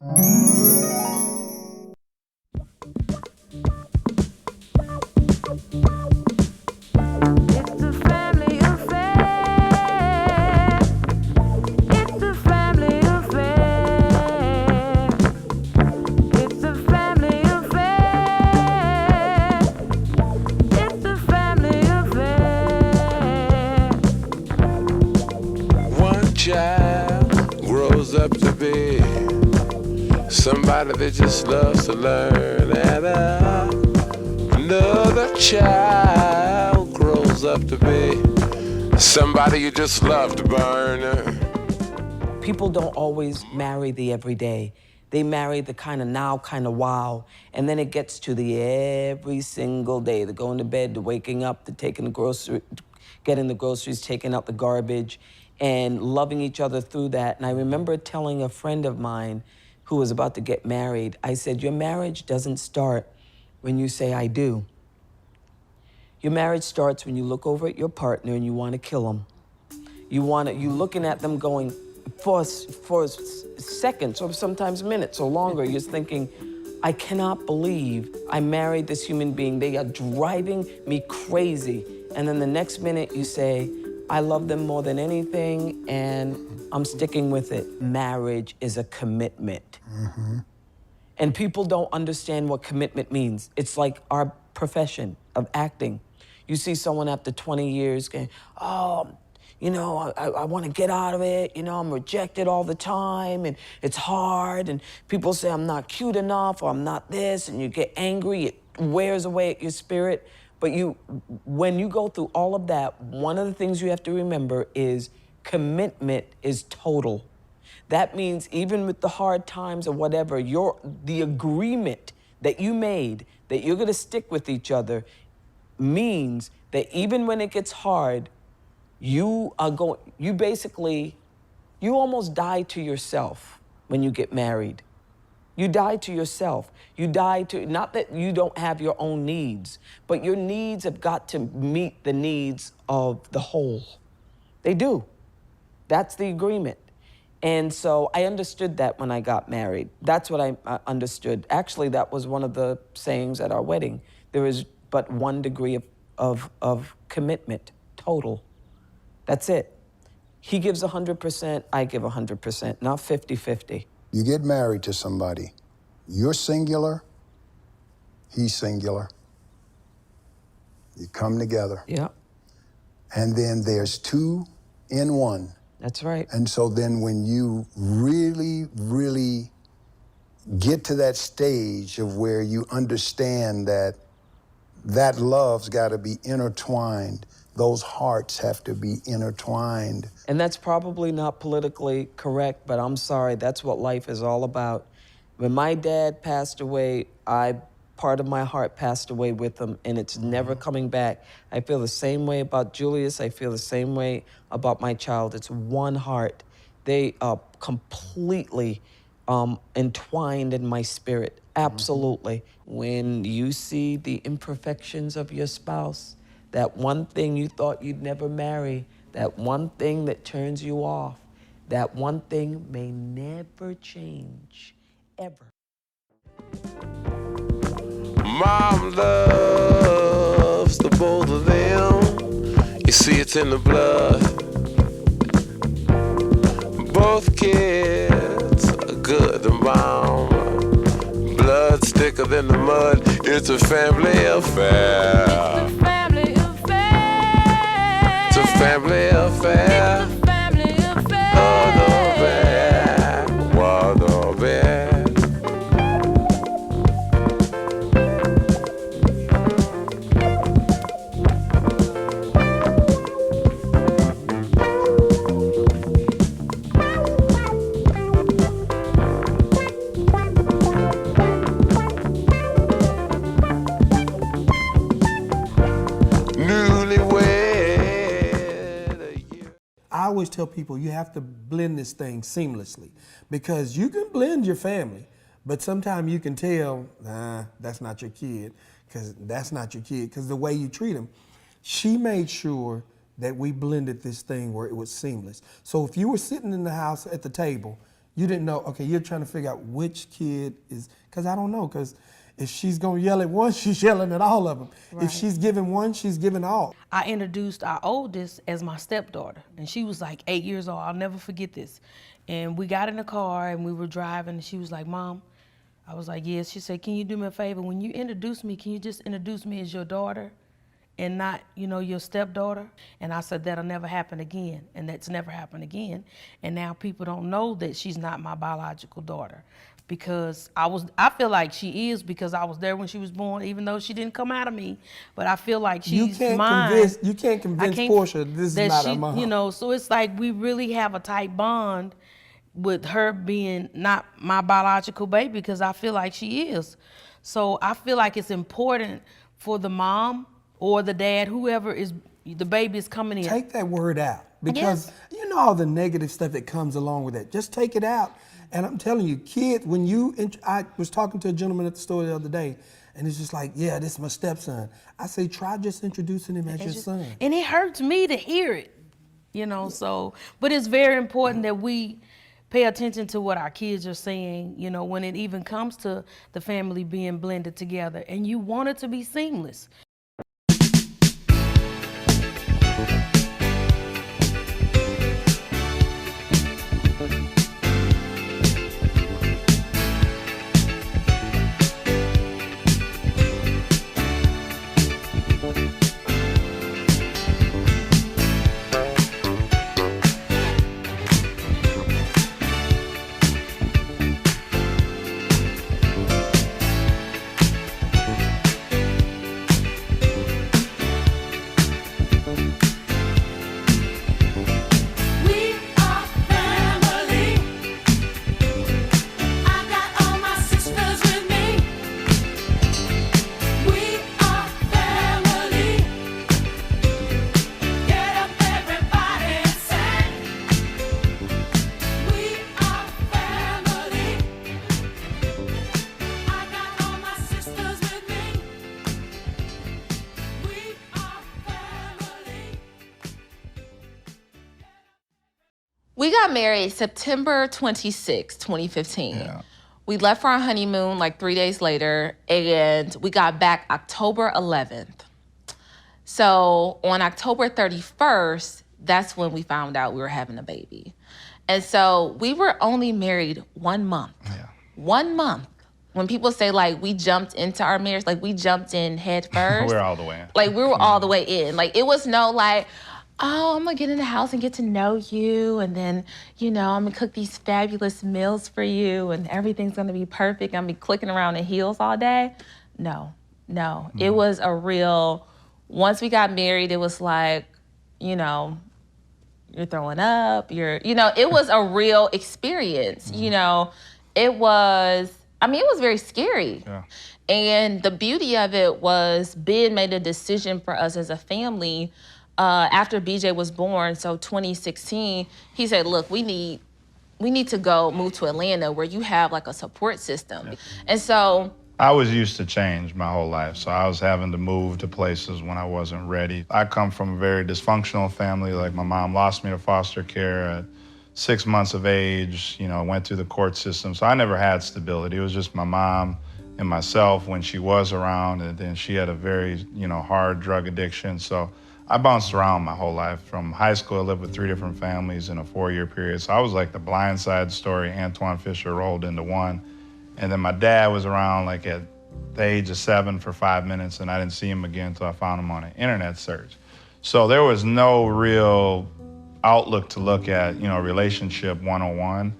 Child grows up to be somebody that just loves to learn, and another child grows up to be somebody you just love to burn. People don't always marry the everyday. They marry the kind of now, kind of wow, and then it gets to the every single day. They're going to bed, they're waking up, they're taking the getting the groceries, taking out the garbage, and loving each other through that. And I remember telling a friend of mine who was about to get married, I said, your marriage doesn't start when you say, I do. Your marriage starts when you look over at your partner and you want to kill them. You looking at them going, for seconds or sometimes minutes or longer, you're thinking, I cannot believe I married this human being. They are driving me crazy. And then the next minute you say, I love them more than anything and I'm sticking with it. Marriage is a commitment. Mm-hmm. And people don't understand what commitment means. It's like our profession of acting. You see someone after 20 years going, oh, you know, I want to get out of it. You know, I'm rejected all the time and it's hard. And people say I'm not cute enough or I'm not this, and you get angry. It wears away at your spirit. But when you go through all of that, one of the things you have to remember is commitment is total. That means even with the hard times or whatever, the agreement that you made that you're gonna stick with each other means that even when it gets hard, you almost die to yourself when you get married. You die to yourself. You die to, not that you don't have your own needs, but your needs have got to meet the needs of the whole. They do. That's the agreement. And so I understood that when I got married. That's what I understood. Actually, that was one of the sayings at our wedding. There is but one degree of commitment, total. That's it. He gives 100%, I give 100%, not 50-50. You get married to somebody, you're singular, he's singular. You come together. Yeah. And then there's two in one. That's right. And so then when you really, really get to that stage of where you understand that love's got to be intertwined, those hearts have to be intertwined. And that's probably not politically correct, but I'm sorry, that's what life is all about. When my dad passed away, part of my heart passed away with him, and it's never coming back. I feel the same way about Julius. I feel the same way about my child. It's one heart. They are completely entwined in my spirit, absolutely. When you see the imperfections of your spouse, that one thing you thought you'd never marry, that one thing that turns you off, that one thing may never change, ever. Mom loves the both of them. You see, it's in the blood. Both kids are good to mom. Blood's thicker than the mud. It's a family affair. It's a family affair. It's a family affair. It's a family affair. Oh, the bear. What the bear. I always tell people you have to blend this thing seamlessly, because you can blend your family, but sometimes you can tell, nah, that's not your kid, because that's not your kid, because the way you treat them. She made sure that we blended this thing where it was seamless. So if you were sitting in the house at the table, You didn't know, okay, you're trying to figure out which kid is, because I don't know, because if she's going to yell at one, she's yelling at all of them. Right. If she's giving one, she's giving all. I introduced our oldest as my stepdaughter, and she was like 8 years old. I'll never forget this. And we got in the car and we were driving, and she was like, Mom, I was like, yes. She said, can you do me a favor? When you introduce me, can you just introduce me as your daughter and not, your stepdaughter? And I said, that'll never happen again. And that's never happened again. And now people don't know that she's not my biological daughter, because I feel like she is, because I was there when she was born, even though she didn't come out of me. But I feel like she's mine. You can't convince Portia this is not her mom. So it's like we really have a tight bond with her being not my biological baby, because I feel like she is. So I feel like it's important for the mom or the dad, whoever is the baby is coming in. Take that word out, because you know all the negative stuff that comes along with it. Just take it out. And I'm telling you, kids, I was talking to a gentleman at the store the other day, and it's just like, yeah, this is my stepson. I say, try just introducing him as your son. And it hurts me to hear it, but it's very important that we pay attention to what our kids are saying, when it even comes to the family being blended together, and you want it to be seamless. We got married September 26, 2015. Yeah. We left for our honeymoon like 3 days later, and we got back October 11th. So on October 31st, that's when we found out we were having a baby. And so we were only married 1 month. Yeah. 1 month. When people say, like, we jumped into our marriage, like, we jumped in head first. We're all the way in. Like, we were all the way in. Like, it was no, like, oh, I'm gonna get in the house and get to know you, and then, I'm gonna cook these fabulous meals for you, and everything's gonna be perfect. I'm gonna be clicking around in heels all day. No. It was a real, once we got married, it was like, you're throwing up, it was a real experience, It was very scary. Yeah. And the beauty of it was Ben made a decision for us as a family after BJ was born, so 2016, he said, look, we need to go move to Atlanta where you have like a support system. Yeah. And so I was used to change my whole life, so I was having to move to places when I wasn't ready. I come from a very dysfunctional family. Like, my mom lost me to foster care at 6 months of age, went through the court system. So I never had stability. It was just my mom and myself when she was around, and then she had a very, hard drug addiction. So I bounced around my whole life. From high school, I lived with 3 different families in a 4-year period. So I was like the Blind Side story, Antoine Fisher rolled into one. And then my dad was around like at the age of 7 for 5 minutes, and I didn't see him again until I found him on an internet search. So there was no real outlook to look at, relationship 101.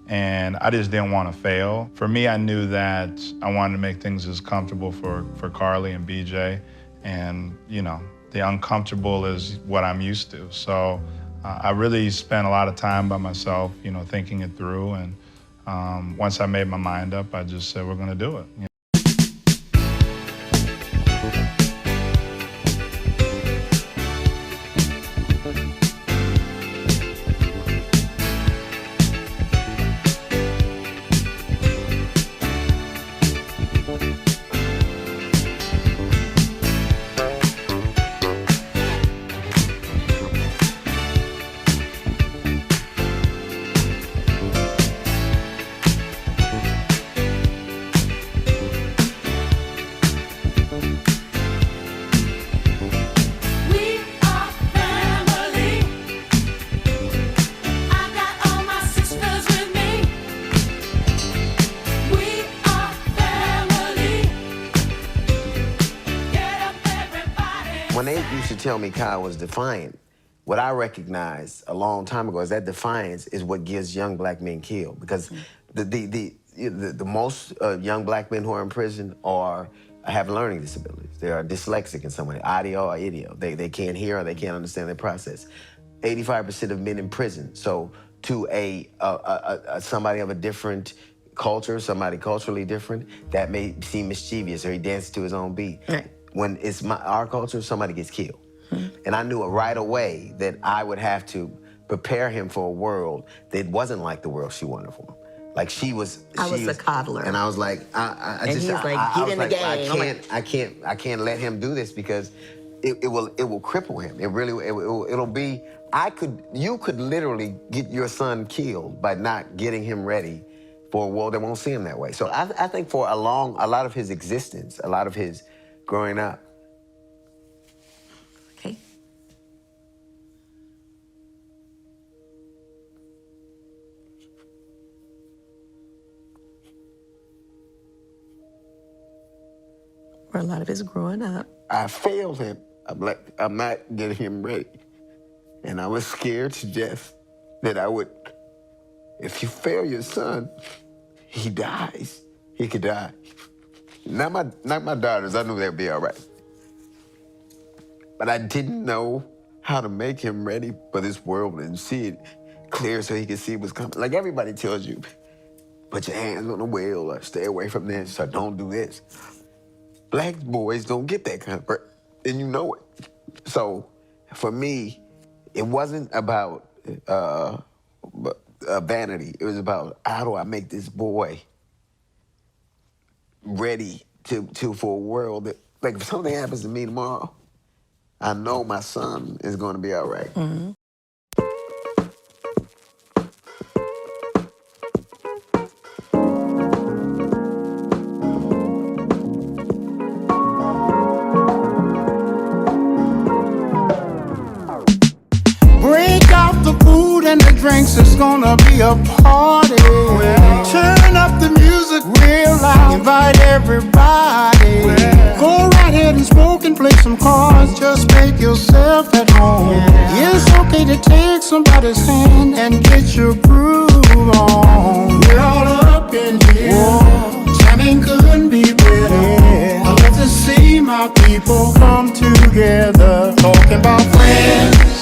And I just didn't want to fail. For me, I knew that I wanted to make things as comfortable for Carly and BJ. And, the uncomfortable is what I'm used to. So I really spent a lot of time by myself, thinking it through. And once I made my mind up, I just said, we're going to do it. used to tell me Kyle was defiant. What I recognized a long time ago is that defiance is what gets young black men killed, because the most young black men who are in prison have learning disabilities. They are dyslexic in some way, audio or idio. They can't hear or they can't understand their process. 85% of men in prison. So to somebody of a different culture, somebody culturally different, that may seem mischievous, or he dances to his own beat. Right. When it's our culture, somebody gets killed. And I knew right away that I would have to prepare him for a world that wasn't like the world she wanted for him. Like she was. I was a coddler. And I was like, and he's like, get in the game. I can't let him do this, because it will cripple him. It'll be. You could literally get your son killed by not getting him ready for a world that won't see him that way. So I think for a lot of his existence, a lot of his growing up. Okay. For a lot of his growing up. I failed him. I'm not getting him ready. And I was scared to death that I would, if you fail your son, he dies. He could die. Not my daughters, I knew they'd be all right. But I didn't know how to make him ready for this world and see it clear so he could see what's coming. Like everybody tells you, put your hands on the wheel or stay away from this or don't do this. Black boys don't get that kind of, and you know it. So for me, it wasn't about vanity. It was about, how do I make this boy ready for a world that, like, if something happens to me tomorrow, I know my son is going to be all right. Mm-hmm. And the drinks, it's gonna be a party. Turn up the music real loud, invite everybody. Go right ahead and smoke and play some cards, just make yourself at home. It's okay to take somebody's hand and get your groove on. We're all up in here, jamming couldn't be better. I love to see my people come together, talking about friends